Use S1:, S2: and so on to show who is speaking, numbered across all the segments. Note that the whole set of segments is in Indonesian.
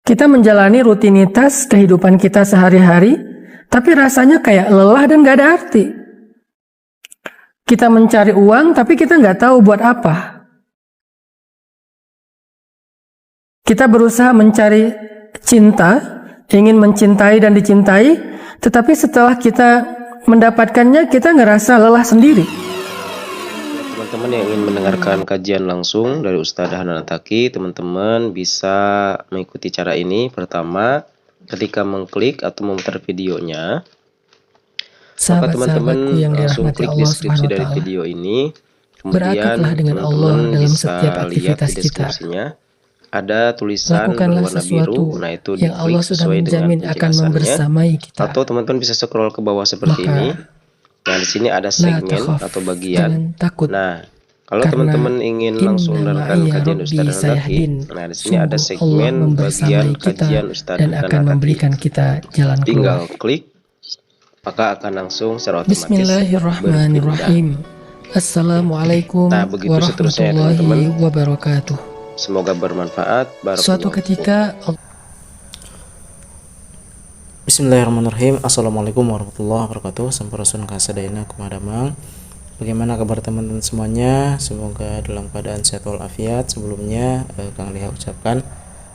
S1: Kita menjalani rutinitas kehidupan kita sehari-hari, tapi rasanya kayak lelah dan gak ada arti. Kita mencari uang, tapi kita nggak tahu buat apa. Kita berusaha mencari cinta, ingin mencintai dan dicintai, tetapi setelah kita mendapatkannya, kita ngerasa lelah sendiri.
S2: Teman-teman yang ingin mendengarkan kajian langsung dari Ustadz Hanan Attaqi, teman-teman bisa mengikuti cara ini. Pertama, ketika mengklik atau memutar videonya, maka teman-teman langsung klik deskripsi dari video ini. Kemudian teman-teman bisa lihat di deskripsinya ada tulisan berwarna biru. Nah, itu diklik sesuai dengan penjelasannya. Atau teman-teman bisa scroll ke bawah seperti ini. Nah, di sini ada segmen atau bagian. Nah, kalau teman-teman ingin langsung mendengarkan kajian Ustadz Hanan Attaqi, nah di sini ada segmen bagian kajian Ustadz Hanan Attaqi. Tinggal klik, maka akan langsung secara otomatis.
S1: Bismillahirrahmanirrahim. Assalamualaikum warahmatullahi wabarakatuh.
S2: Semoga bermanfaat.
S1: Suatu ketika
S3: Bismillahirrahmanirrahim. Assalamualaikum warahmatullahi wabarakatuh. Sampurasun kasadayana kumadamang. Bagaimana kabar teman-teman semuanya? Semoga dalam keadaan sehat walafiat. Sebelumnya Kang Liha ucapkan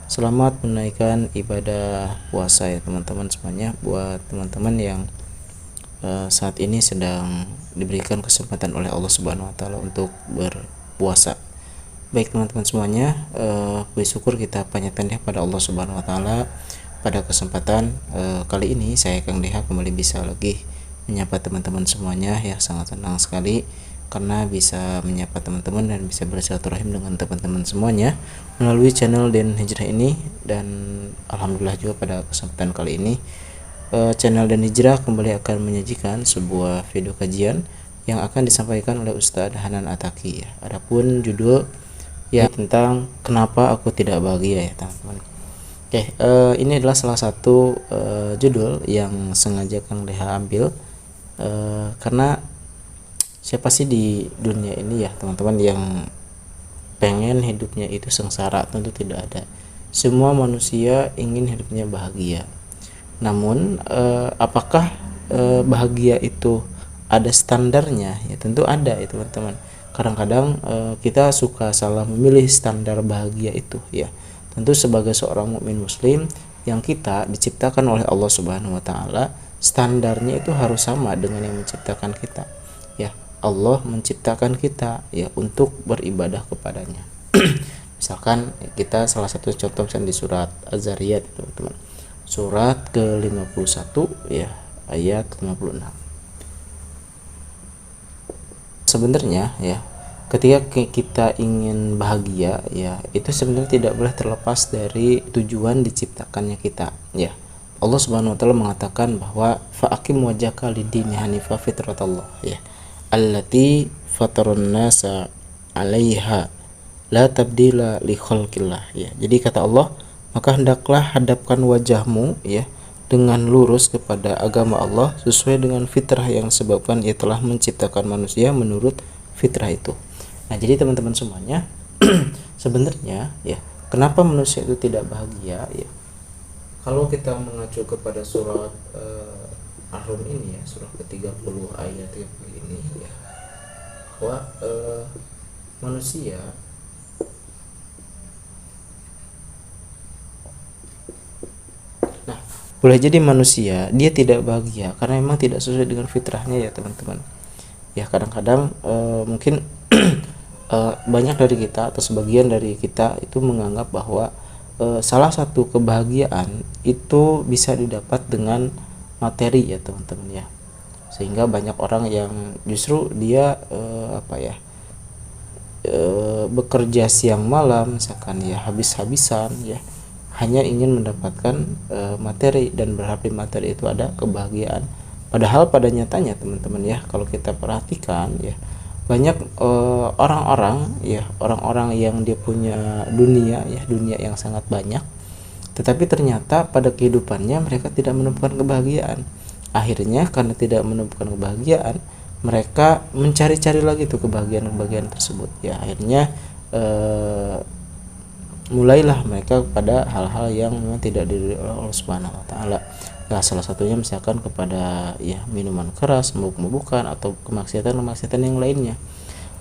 S3: selamat menunaikan ibadah puasa ya teman-teman semuanya. Buat teman-teman yang saat ini sedang diberikan kesempatan oleh Allah Subhanahu wa taala untuk berpuasa. Baik teman-teman semuanya, bersyukur kita panjatkan pada Allah Subhanahu wa taala. Pada kesempatan kali ini saya Kang Deha kembali bisa lagi menyapa teman-teman semuanya ya, sangat senang sekali karena bisa menyapa teman-teman dan bisa bersilaturahim dengan teman-teman semuanya melalui channel Den Hijrah ini. Dan alhamdulillah juga pada kesempatan kali ini channel Den Hijrah kembali akan menyajikan sebuah video kajian yang akan disampaikan oleh Ustadz Hanan Attaqi ya. Adapun judul ya tentang kenapa aku tidak bahagia ya teman-teman. Oke, ini adalah salah satu judul yang sengaja Kang Deha ambil karena siapa sih di dunia ini ya teman-teman yang pengen hidupnya itu sengsara? Tentu tidak ada. Semua manusia ingin hidupnya bahagia. Namun apakah bahagia itu ada standarnya? Ya tentu ada ya teman-teman. Kadang-kadang kita suka salah memilih standar bahagia itu ya. Tentu sebagai seorang mukmin muslim yang kita diciptakan oleh Allah Subhanahu wa taala, standarnya itu harus sama dengan yang menciptakan kita. Ya, Allah menciptakan kita ya untuk beribadah kepadanya. Misalkan kita salah satu contoh misalnya di surat Az-Zariyat teman-teman. Surat ke-51 ya, ayat 56. Sebenarnya ya, ketika kita ingin bahagia ya, itu sebenarnya tidak boleh terlepas dari tujuan diciptakannya kita ya. Allah Subhanahu wa taala mengatakan bahwa fa'aqim wajhaka lid-dini hanifa fitratallah ya, allati fatarun nasa 'alaiha la tabdila li khalqillah ya. Jadi kata Allah, maka hendaklah hadapkan wajahmu ya dengan lurus kepada agama Allah sesuai dengan fitrah yang sebabkan ia telah menciptakan manusia menurut fitrah itu. Nah, jadi teman-teman semuanya sebenarnya ya, kenapa manusia itu tidak bahagia ya? Kalau kita mengacu kepada surat Ar-Rum ini ya, surah ke-30 ayat 30 ini ya, bahwa manusia boleh jadi manusia dia tidak bahagia karena memang tidak sesuai dengan fitrahnya ya teman-teman. Ya kadang-kadang mungkin banyak dari kita atau sebagian dari kita itu menganggap bahwa salah satu kebahagiaan itu bisa didapat dengan materi ya teman-teman ya. Sehingga banyak orang yang justru dia bekerja siang malam misalkan ya, habis-habisan ya, hanya ingin mendapatkan materi dan berharap di materi itu ada kebahagiaan. Padahal pada nyatanya teman-teman ya, kalau kita perhatikan ya, banyak orang-orang yang dia punya dunia ya, dunia yang sangat banyak, tetapi ternyata pada kehidupannya mereka tidak menemukan kebahagiaan. Akhirnya karena tidak menemukan kebahagiaan, mereka mencari-cari lagi tuh kebahagiaan tersebut ya. Akhirnya mulailah mereka pada hal-hal yang memang tidak diridhoi oleh Allah Subhanahu wa taala. Ya, salah satunya misalkan kepada ya minuman keras, mabuk-mabukan atau kemaksiatan-kemaksiatan yang lainnya.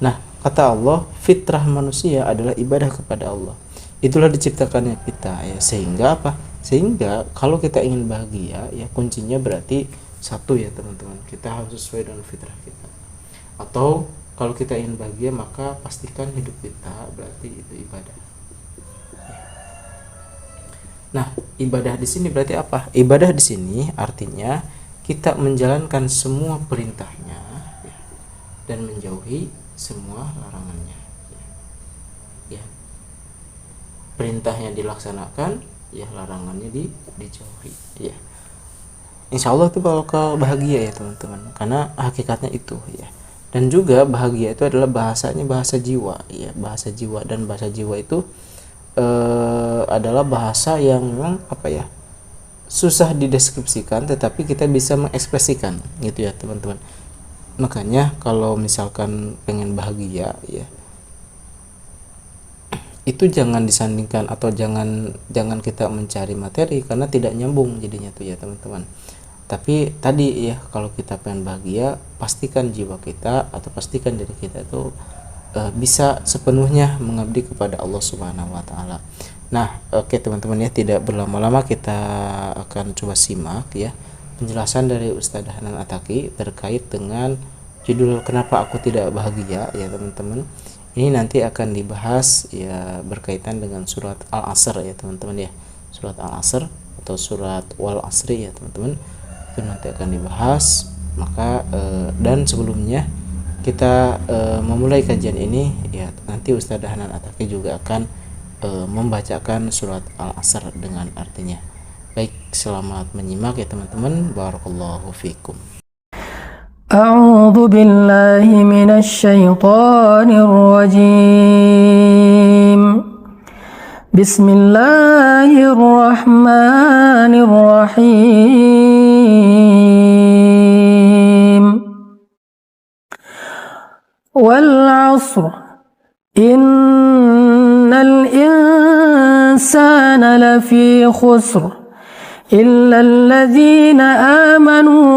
S3: Nah, kata Allah, fitrah manusia adalah ibadah kepada Allah. Itulah diciptakannya kita ya. Sehingga apa? Sehingga kalau kita ingin bahagia ya kuncinya berarti satu ya teman-teman, kita harus sesuai dengan fitrah kita. Atau kalau kita ingin bahagia maka pastikan hidup kita berarti itu ibadah. Nah, ibadah di sini berarti apa? Ibadah di sini artinya kita menjalankan semua perintahnya ya, dan menjauhi semua larangannya. Ya. Perintahnya dilaksanakan, ya larangannya dijauhi. Ya. Insya Allah itu bakal bahagia ya teman-teman, karena hakikatnya itu ya. Dan juga bahagia itu adalah bahasanya bahasa jiwa ya, bahasa jiwa, dan bahasa jiwa itu adalah bahasa yang memang apa ya, susah dideskripsikan tetapi kita bisa mengekspresikan gitu ya teman-teman. Makanya kalau misalkan pengen bahagia ya, itu jangan disandingkan atau jangan kita mencari materi, karena tidak nyambung jadinya tuh ya teman-teman. Tapi tadi ya, kalau kita pengen bahagia, pastikan jiwa kita atau pastikan diri kita itu bisa sepenuhnya mengabdi kepada Allah Subhanahu wa taala. Nah, oke teman-teman ya, tidak berlama-lama kita akan coba simak ya penjelasan dari Ustadz Hanan Attaqi terkait dengan judul kenapa aku tidak bahagia ya teman-teman. Ini nanti akan dibahas ya berkaitan dengan surat Al-Asr ya teman-teman ya. Surat Al-Asr atau surat Wal Asri ya teman-teman. Itu nanti akan dibahas. Maka dan sebelumnya kita memulai kajian ini ya, nanti Ustadz Hanan Attaqi juga akan membacakan surat Al-Asr dengan artinya. Baik, selamat menyimak ya teman-teman. Barakallahu fikum.
S1: A'udzu billahi minasy syaithanir rajim. Bismillahirrahmanirrahim. Wal 'asr innal insana lafi khusr إلا الذين آمنوا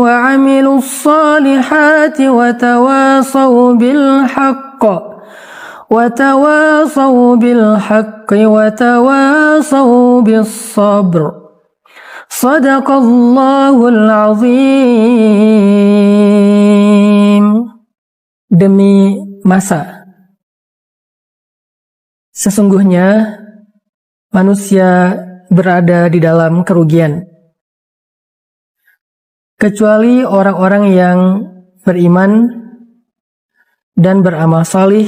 S1: وعملوا الصالحات وتواصوا بالحق وتواصوا بالصبر صدق الله العظيم. Demi masa, sesungguhnya manusia berada di dalam kerugian, kecuali orang-orang yang beriman dan beramal salih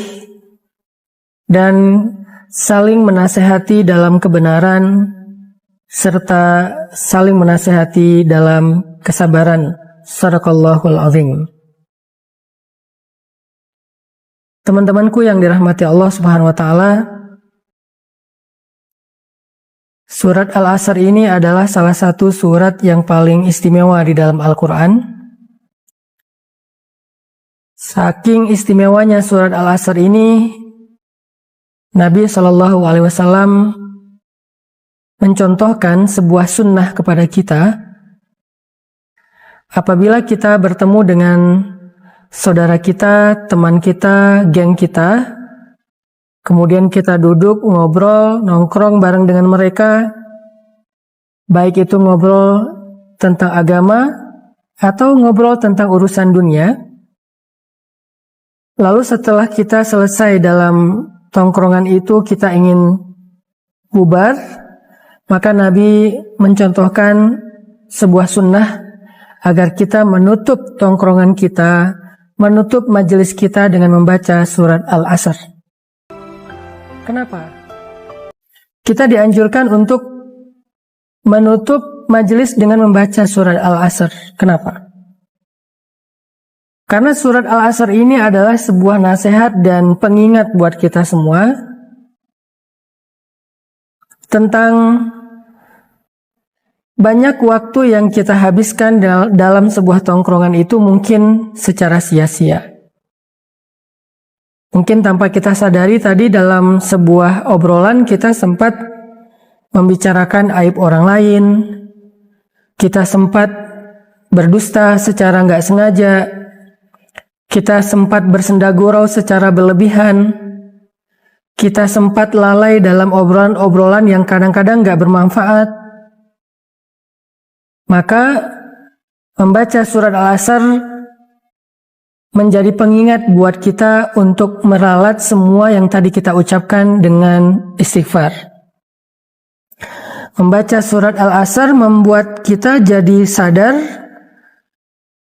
S1: dan saling menasehati dalam kebenaran serta saling menasehati dalam kesabaran. Shadaqallahul azim. Teman-temanku yang dirahmati Allah Subhanahu wa taala, surat Al-Asr ini adalah salah satu surat yang paling istimewa di dalam Al-Qur'an. Saking istimewanya surat Al-Asr ini, Nabi Shallallahu alaihi wasallam mencontohkan sebuah sunnah kepada kita. Apabila kita bertemu dengan saudara kita, teman kita, geng kita, kemudian kita duduk, ngobrol, nongkrong bareng dengan mereka, baik itu ngobrol tentang agama atau ngobrol tentang urusan dunia. Lalu setelah kita selesai dalam tongkrongan itu, kita ingin bubar, maka Nabi mencontohkan sebuah sunnah agar kita menutup tongkrongan kita, menutup majelis kita dengan membaca surat Al-Asr. Kenapa? Kita dianjurkan untuk menutup majelis dengan membaca surat Al-Asr. Kenapa? Karena surat Al-Asr ini adalah sebuah nasihat dan pengingat buat kita semua tentang banyak waktu yang kita habiskan dalam sebuah tongkrongan itu mungkin secara sia-sia. Mungkin tanpa kita sadari tadi dalam sebuah obrolan kita sempat membicarakan aib orang lain, kita sempat berdusta secara nggak sengaja, kita sempat bersenda gurau secara berlebihan, kita sempat lalai dalam obrolan-obrolan yang kadang-kadang nggak bermanfaat. Maka membaca surat Al-Asr menjadi pengingat buat kita untuk meralat semua yang tadi kita ucapkan dengan istighfar. Membaca surat Al-Asr membuat kita jadi sadar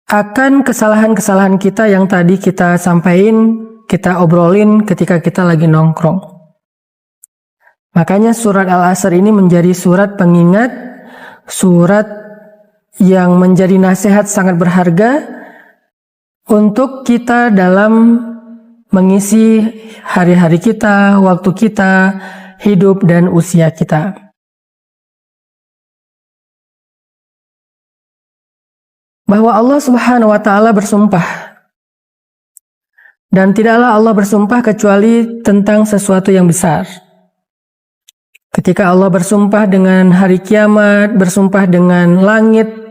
S1: akan kesalahan-kesalahan kita yang tadi kita sampaikan, kita obrolin ketika kita lagi nongkrong. Makanya surat Al-Asr ini menjadi surat pengingat, surat yang menjadi nasihat sangat berharga untuk kita dalam mengisi hari-hari kita, waktu kita, hidup dan usia kita. Bahwa Allah Subhanahu wa Ta'ala bersumpah, dan tidaklah Allah bersumpah kecuali tentang sesuatu yang besar. Ketika Allah bersumpah dengan hari kiamat, bersumpah dengan langit,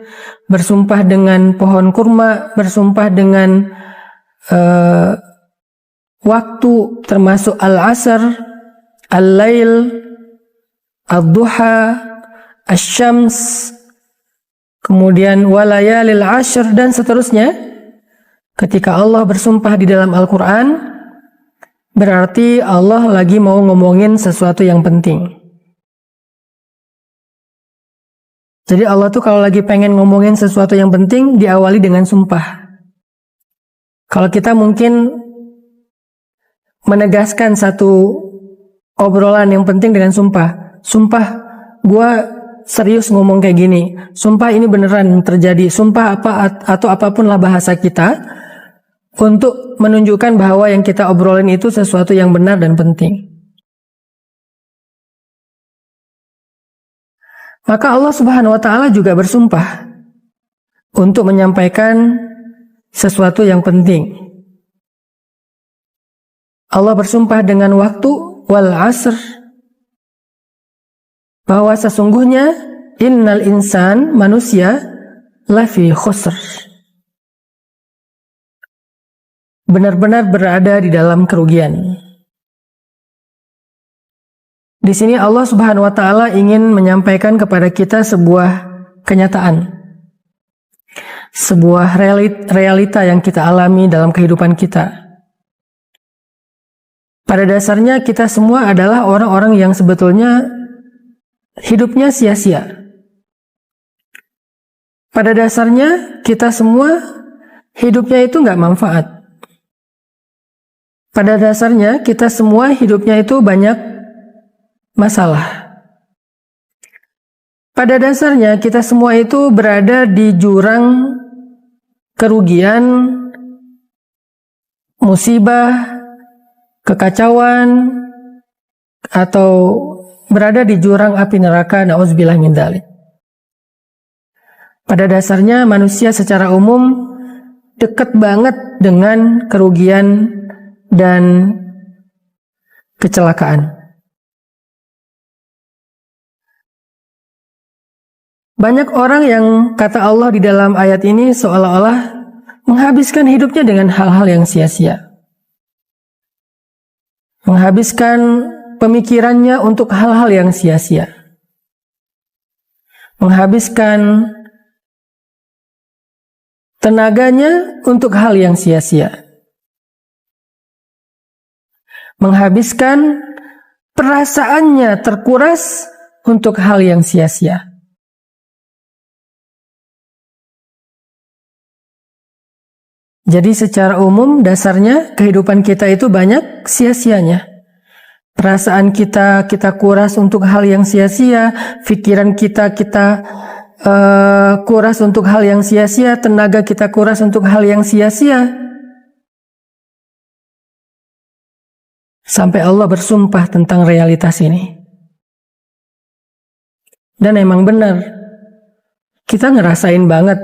S1: bersumpah dengan pohon kurma, bersumpah dengan waktu termasuk al-asr, al-lail, al-duha, al-syams, kemudian walayalil ashr dan seterusnya. Ketika Allah bersumpah di dalam Al-Quran, berarti Allah lagi mau ngomongin sesuatu yang penting. Jadi Allah tuh kalau lagi pengen ngomongin sesuatu yang penting, diawali dengan sumpah. Kalau kita mungkin menegaskan satu obrolan yang penting dengan sumpah. Sumpah, gue serius ngomong kayak gini. Sumpah ini beneran terjadi. Sumpah apa atau apapun lah bahasa kita untuk menunjukkan bahwa yang kita obrolin itu sesuatu yang benar dan penting. Maka Allah Subhanahu wa Ta'ala juga bersumpah untuk menyampaikan sesuatu yang penting. Allah bersumpah dengan waktu wal asr, bahwa sesungguhnya innal insan, manusia, lafi khusr, benar-benar berada di dalam kerugian. Di sini Allah Subhanahu wa Ta'ala ingin menyampaikan kepada kita sebuah kenyataan, sebuah realita yang kita alami dalam kehidupan kita. Pada dasarnya kita semua adalah orang-orang yang sebetulnya hidupnya sia-sia. Pada dasarnya kita semua hidupnya itu nggak manfaat. Pada dasarnya kita semua hidupnya itu banyak masalah. Pada dasarnya kita semua itu berada di jurang kerugian, musibah, kekacauan, atau berada di jurang api neraka, na'udzubillah min dzalik. Pada dasarnya manusia secara umum dekat banget dengan kerugian dan kecelakaan. Banyak orang yang kata Allah di dalam ayat ini seolah-olah menghabiskan hidupnya dengan hal-hal yang sia-sia. Menghabiskan pemikirannya untuk hal-hal yang sia-sia. Menghabiskan tenaganya untuk hal yang sia-sia. Menghabiskan perasaannya terkuras untuk hal yang sia-sia. Jadi secara umum dasarnya kehidupan kita itu banyak sia-sianya. Perasaan kita kuras untuk hal yang sia-sia, pikiran kita kuras untuk hal yang sia-sia, tenaga kita kuras untuk hal yang sia-sia. Sampai Allah bersumpah tentang realitas ini. Dan emang benar, kita ngerasain banget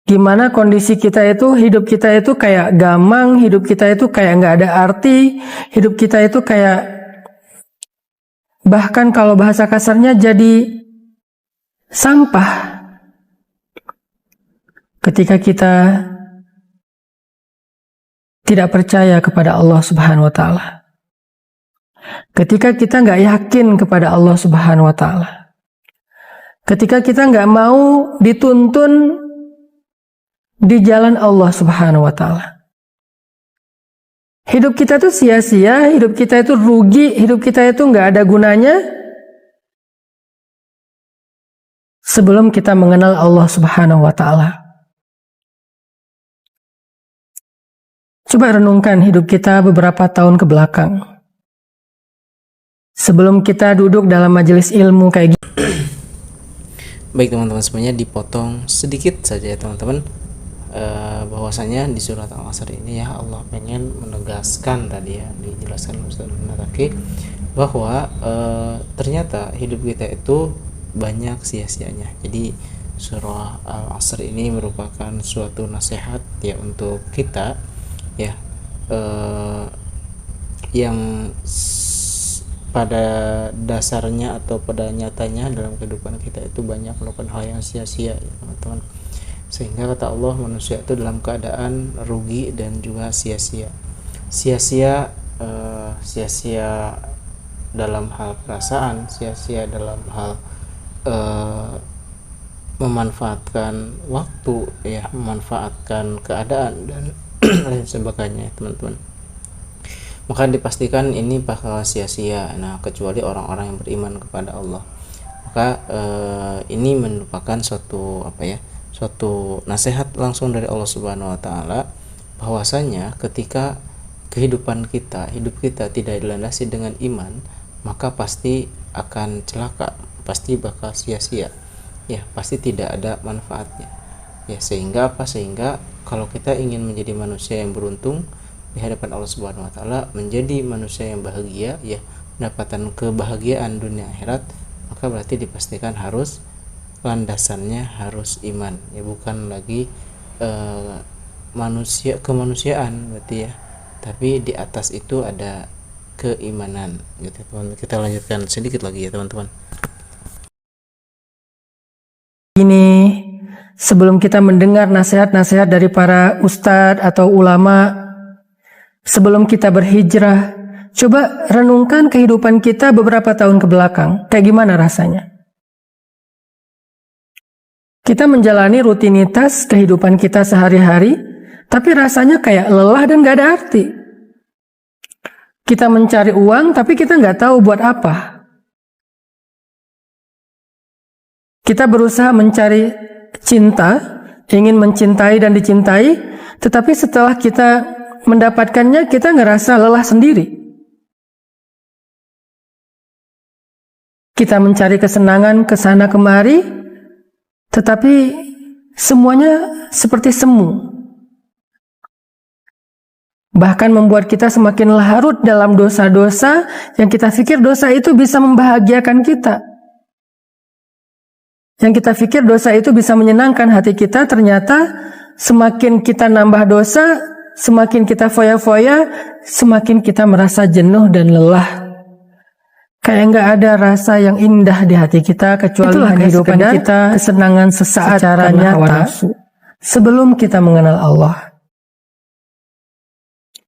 S1: gimana kondisi kita itu, hidup kita itu kayak gamang, hidup kita itu kayak nggak ada arti, hidup kita itu kayak bahkan kalau bahasa kasarnya jadi sampah. Ketika kita tidak percaya kepada Allah Subhanahu wa Ta'ala, ketika kita nggak yakin kepada Allah Subhanahu wa Ta'ala, ketika kita nggak mau dituntun di jalan Allah Subhanahu wa Ta'ala, hidup kita itu sia-sia, hidup kita itu rugi, hidup kita itu nggak ada gunanya sebelum kita mengenal Allah Subhanahu wa Ta'ala. Coba renungkan hidup kita beberapa tahun ke belakang. Sebelum kita duduk dalam majelis ilmu kayak gini.
S3: Baik teman-teman semuanya, dipotong sedikit saja ya teman-teman, bahwasanya di surat Al-Asr ini ya Allah pengen menegaskan tadi ya, dijelaskan Ustaz Nataki bahwa ternyata hidup kita itu banyak sia-sianya. Jadi surah Al-Asr ini merupakan suatu nasihat ya untuk kita ya, yang pada dasarnya atau pada nyatanya dalam kehidupan kita itu banyak melakukan hal yang sia-sia ya teman-teman, sehingga kata Allah manusia itu dalam keadaan rugi dan juga sia-sia dalam hal perasaan, sia-sia dalam hal memanfaatkan waktu ya, memanfaatkan keadaan dan lain sebagainya teman-teman. Maka dipastikan ini bakal sia-sia. Nah, kecuali orang-orang yang beriman kepada Allah. Maka ini merupakan suatu suatu nasihat langsung dari Allah Subhanahu wa Ta'ala, bahwasanya ketika hidup kita tidak dilandasi dengan iman, maka pasti akan celaka, pasti bakal sia-sia. Ya, pasti tidak ada manfaatnya. Ya, sehingga kalau kita ingin menjadi manusia yang beruntung di hadapan Allah Subhanahu wa Ta'ala, menjadi manusia yang bahagia ya, mendapatkan kebahagiaan dunia akhirat, maka berarti dipastikan harus landasannya harus iman ya, bukan lagi kemanusiaan berarti ya, tapi di atas itu ada keimanan gitu teman. Kita lanjutkan sedikit lagi ya teman-teman.
S1: Ini sebelum kita mendengar nasihat-nasihat dari para ustadz atau ulama, sebelum kita berhijrah, coba renungkan kehidupan kita beberapa tahun ke belakang. Kayak gimana rasanya? Kita menjalani rutinitas kehidupan kita sehari-hari, tapi rasanya kayak lelah dan gak ada arti. Kita mencari uang, tapi kita gak tahu buat apa. Kita berusaha mencari cinta, ingin mencintai dan dicintai, tetapi setelah kita mendapatkannya, kita ngerasa lelah sendiri. Kita mencari kesenangan ke sana kemari, tetapi semuanya seperti semu. Bahkan membuat kita semakin larut dalam dosa-dosa yang kita pikir dosa itu bisa membahagiakan kita. Yang kita pikir dosa itu bisa menyenangkan hati kita, ternyata semakin kita nambah dosa, semakin kita foya-foya, semakin kita merasa jenuh dan lelah. Kayak nggak ada rasa yang indah di hati kita, kecuali hanya kehidupan kita, kesenangan sesaat secara nyata, sebelum kita mengenal Allah.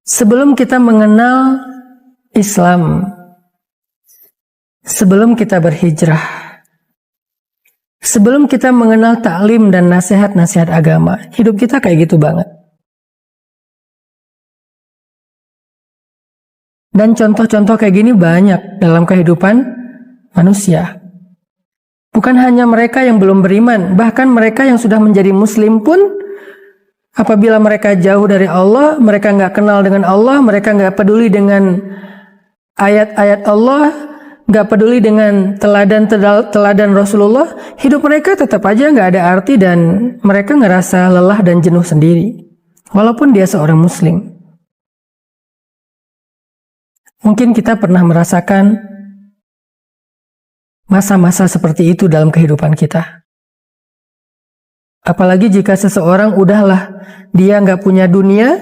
S1: Sebelum kita mengenal Islam, sebelum kita berhijrah, sebelum kita mengenal taklim dan nasihat-nasihat agama, hidup kita kayak gitu banget. Dan contoh-contoh kayak gini banyak dalam kehidupan manusia. Bukan hanya mereka yang belum beriman, bahkan mereka yang sudah menjadi muslim pun, apabila mereka jauh dari Allah, mereka nggak kenal dengan Allah, mereka nggak peduli dengan ayat-ayat Allah, nggak peduli dengan teladan Rasulullah, hidup mereka tetap aja nggak ada arti dan mereka ngerasa lelah dan jenuh sendiri, walaupun dia seorang muslim. Mungkin kita pernah merasakan masa-masa seperti itu dalam kehidupan kita. Apalagi jika seseorang udahlah dia nggak punya dunia,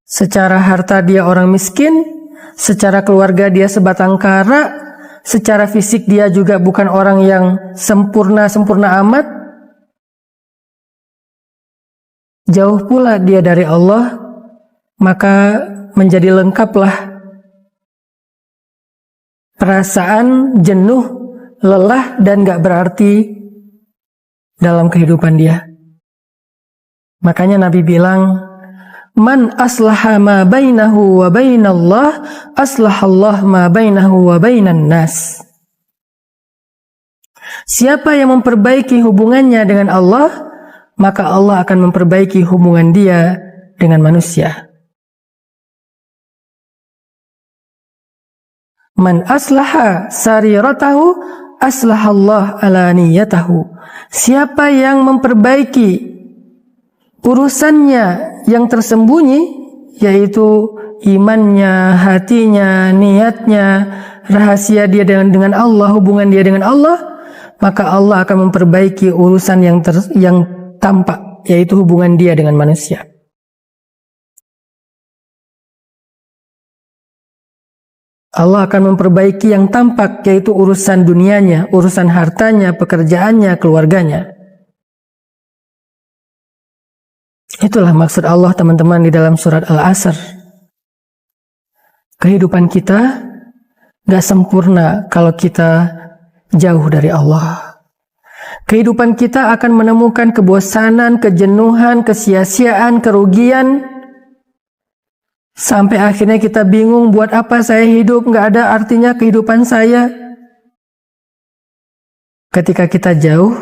S1: secara harta dia orang miskin, secara keluarga dia sebatang kara, secara fisik dia juga bukan orang yang sempurna amat, jauh pula dia dari Allah, maka menjadi lengkaplah perasaan jenuh, lelah, dan gak berarti dalam kehidupan dia. Makanya Nabi bilang, man aslaha ma bainahu wa bainallah, aslahallah ma bainahu wa bainan nas. Siapa yang memperbaiki hubungannya dengan Allah, maka Allah akan memperbaiki hubungan dia dengan manusia. Man aslaha sariratahu, aslahallah alaniyatahu. Siapa yang memperbaiki urusannya yang tersembunyi, yaitu imannya, hatinya, niatnya, rahasia dia dengan Allah, hubungan dia dengan Allah, maka Allah akan memperbaiki urusan yang tampak, yaitu hubungan dia dengan manusia. Allah akan memperbaiki yang tampak, yaitu urusan dunianya, urusan hartanya, pekerjaannya, keluarganya. Itulah maksud Allah, teman-teman, di dalam surat Al-Asr. Kehidupan kita gak sempurna kalau kita jauh dari Allah. Kehidupan kita akan menemukan kebosanan, kejenuhan, kesia-siaan, kerugian, sampai akhirnya kita bingung, buat apa saya hidup, gak ada artinya kehidupan saya. Ketika kita jauh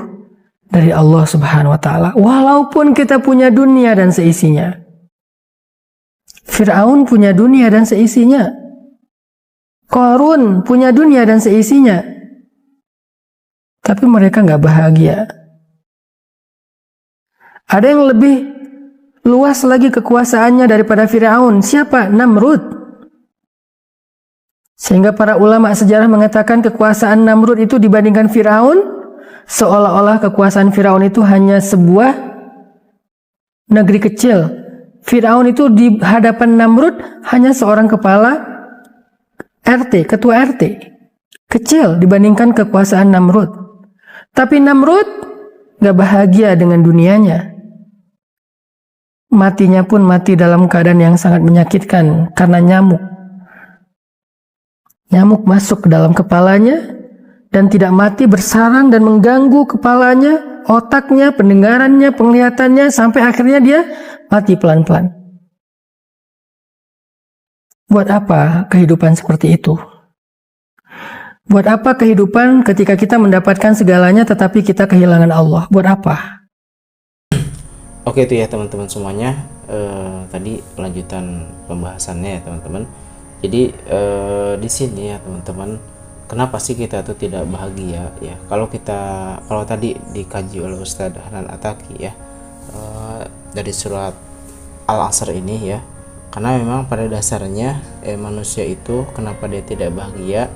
S1: dari Allah Subhanahu wa ta'ala, walaupun kita punya dunia dan seisinya. Fir'aun punya dunia dan seisinya. Qarun punya dunia dan seisinya. Tapi mereka gak bahagia. Ada yang lebih luas lagi kekuasaannya daripada Fir'aun. Siapa? Namrud. Sehingga para ulama sejarah mengatakan kekuasaan Namrud itu dibandingkan Fir'aun, seolah-olah kekuasaan Fir'aun itu hanya sebuah negeri kecil. Fir'aun itu di hadapan Namrud hanya seorang kepala RT, ketua RT. Kecil dibandingkan kekuasaan Namrud. Tapi Namrud gak bahagia dengan dunianya. Matinya pun mati dalam keadaan yang sangat menyakitkan karena nyamuk. Nyamuk masuk ke dalam kepalanya dan tidak mati, bersarang dan mengganggu kepalanya, otaknya, pendengarannya, penglihatannya, sampai akhirnya dia mati pelan-pelan. Buat apa kehidupan seperti itu? Buat apa kehidupan ketika kita mendapatkan segalanya tetapi kita kehilangan Allah? Buat apa?
S3: Oke, itu ya teman-teman semuanya, tadi lanjutan pembahasannya ya teman-teman. Jadi di sini ya teman-teman, kenapa sih kita tuh tidak bahagia ya? Kalau tadi dikaji oleh Ustadz Hanan Ataki ya, dari surat Al-Asr ini ya, karena memang pada dasarnya manusia itu kenapa dia tidak bahagia?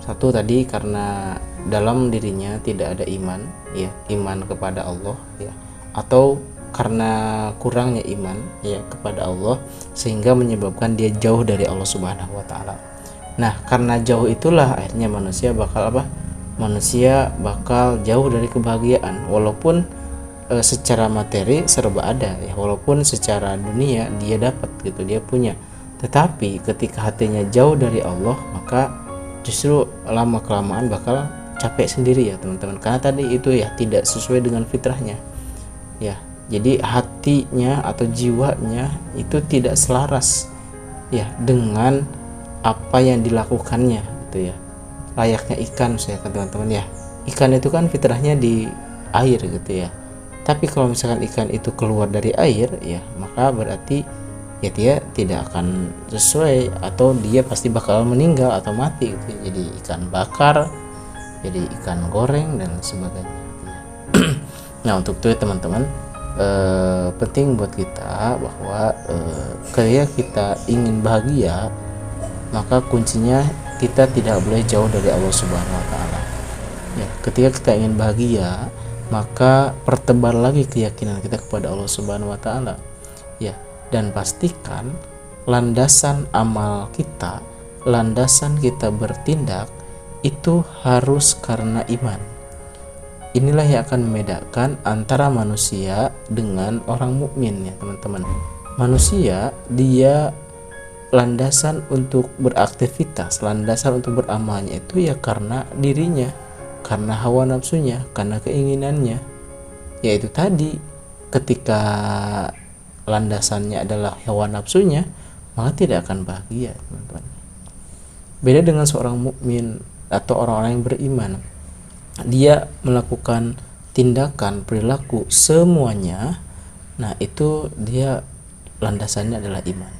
S3: Satu tadi karena dalam dirinya tidak ada iman ya, iman kepada Allah ya, atau karena kurangnya iman ya kepada Allah sehingga menyebabkan dia jauh dari Allah Subhanahu wa taala. Nah, karena jauh itulah akhirnya manusia bakal apa? Manusia bakal jauh dari kebahagiaan, walaupun secara materi serba ada ya, walaupun secara dunia dia dapat gitu, dia punya. Tetapi ketika hatinya jauh dari Allah, maka justru lama kelamaan bakal capek sendiri ya teman-teman, karena tadi itu ya tidak sesuai dengan fitrahnya ya. Jadi hatinya atau jiwanya itu tidak selaras ya dengan apa yang dilakukannya gitu ya. Layaknya ikan saya kata teman-teman ya, ikan itu kan fitrahnya di air gitu ya. Tapi kalau misalkan ikan itu keluar dari air ya, maka berarti ya dia tidak akan sesuai, atau dia pasti bakal meninggal atau mati gitu. Jadi ikan bakar, jadi ikan goreng dan sebagainya. Nah, untuk itu ya teman-teman, penting buat kita bahwa ketika kita ingin bahagia, maka kuncinya kita tidak boleh jauh dari Allah Subhanahu wa taala. Ya, ketika kita ingin bahagia, maka pertebal lagi keyakinan kita kepada Allah Subhanahu wa taala. Ya, dan pastikan landasan amal kita, landasan kita bertindak itu harus karena iman. Inilah yang akan membedakan antara manusia dengan orang mukmin, ya teman-teman. Manusia dia landasan untuk beraktivitas, landasan untuk beramalnya itu ya karena dirinya, karena hawa nafsunya, karena keinginannya. Yaitu tadi, ketika landasannya adalah hawa nafsunya, maka tidak akan bahagia, teman-teman. Beda dengan seorang mukmin atau orang-orang yang beriman. Dia melakukan tindakan, perilaku semuanya, nah itu dia landasannya adalah iman.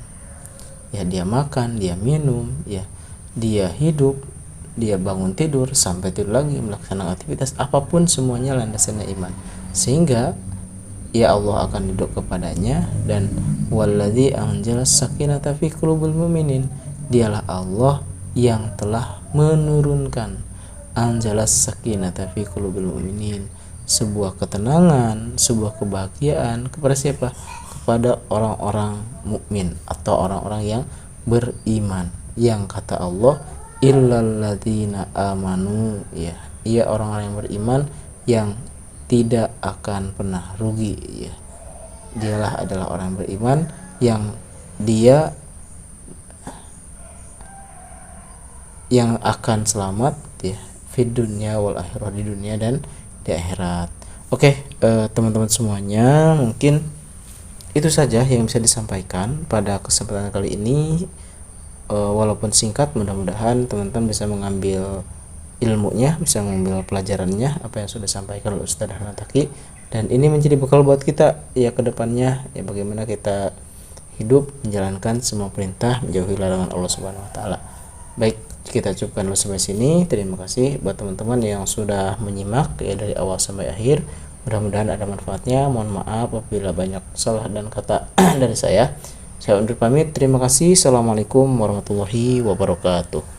S3: Ya, dia makan, dia minum, ya, dia hidup, dia bangun tidur, sampai tidur lagi, melaksanakan aktivitas apapun, semuanya landasannya iman. Sehingga ya Allah akan duduk kepadanya, dan walladzi anzala sakinata fi qulubil mu'minin, dialah Allah yang telah menurunkan anzalas sakinata fi qulubil mu'minin, sebuah ketenangan, sebuah kebahagiaan kepada siapa? Kepada orang-orang mukmin atau orang-orang yang beriman. Yang kata Allah, illal ladzina amanu, ya, ia orang-orang yang beriman yang tidak akan pernah rugi, ya. Dialah adalah orang yang beriman yang dia yang akan selamat, ya, fid dunya wal akhirah, di dunia dan di akhirat. Oke, teman-teman semuanya, mungkin itu saja yang bisa disampaikan pada kesempatan kali ini. Walaupun singkat, mudah-mudahan teman-teman bisa mengambil ilmunya, bisa mengambil pelajarannya apa yang sudah disampaikan oleh Ustaz Dahlan Taki, dan ini menjadi bekal buat kita ya ke depannya, ya, bagaimana kita hidup menjalankan semua perintah, menjauhi larangan Allah Subhanahu wa taala. Baik, kita cukupkan dulu sampai sini. Terima kasih buat teman-teman yang sudah menyimak ya dari awal sampai akhir. Mudah-mudahan ada manfaatnya. Mohon maaf apabila banyak salah dan kata dari saya. Saya undur pamit. Terima kasih. Assalamualaikum warahmatullahi wabarakatuh.